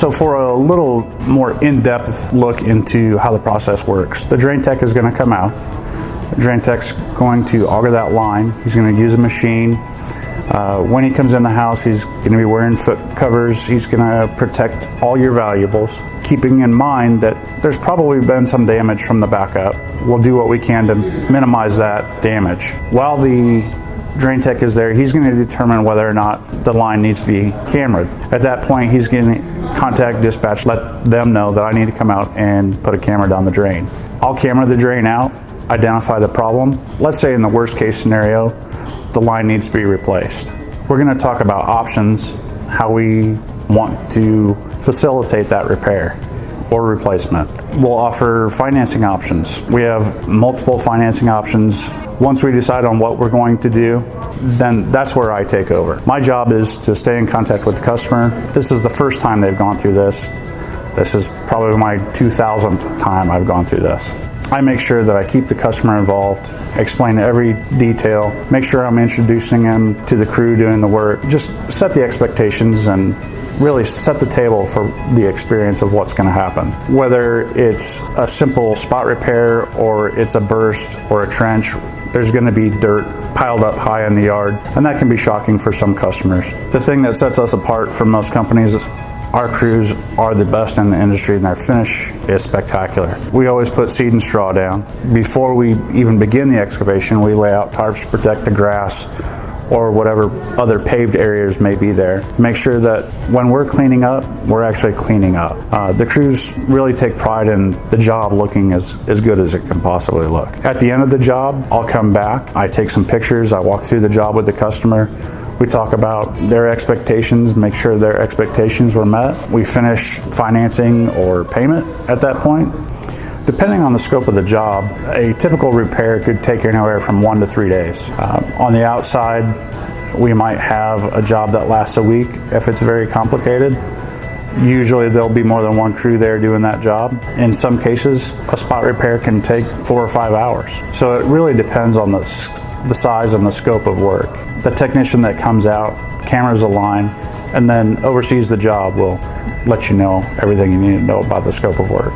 So for a little more in-depth look into how the process works, the drain tech is going to come out. The drain tech's going to auger that line. He's going to use a machine. When he comes in the house, he's going to be wearing foot covers. He's going to protect all your valuables, keeping in mind that there's probably been some damage from the backup. We'll do what we can to minimize that damage. While the drain tech is there, he's going to determine whether or not the line needs to be cambered. At that point, he's going to contact dispatch, let them know that I need to come out and put a camera down the drain. I'll camera the drain out, identify the problem. Let's say in the worst case scenario, the line needs to be replaced. We're going to talk about options, how we want to facilitate that repair or replacement. We'll offer financing options. We have multiple financing options. Once we decide on what we're going to do, then that's where I take over. My job is to stay in contact with the customer. This is the first time they've gone through this. This is probably my 2000th time I've gone through this. I make sure that I keep the customer involved, explain every detail, make sure I'm introducing them to the crew doing the work, just set the expectations and really set the table for the experience of what's going to happen. Whether it's a simple spot repair or it's a burst or a trench, there's going to be dirt piled up high in the yard, and that can be shocking for some customers. The thing that sets us apart from most companies is our crews are the best in the industry and their finish is spectacular. We always put seed and straw down. Before we even begin the excavation, we lay out tarps to protect the grass or whatever other paved areas may be there. Make sure that when we're cleaning up, we're actually cleaning up. The crews really take pride in the job looking as good as it can possibly look. At the end of the job, I'll come back, I take some pictures, I walk through the job with the customer. We talk about their expectations, make sure their expectations were met. We finish financing or payment at that point. Depending on the scope of the job, a typical repair could take anywhere from 1 to 3 days. On the outside, we might have a job that lasts a week if it's very complicated. Usually there'll be more than one crew there doing that job. In some cases, a spot repair can take 4 or 5 hours. So it really depends on the size and the scope of work. The technician that comes out, cameras the line, and then oversees the job will let you know everything you need to know about the scope of work.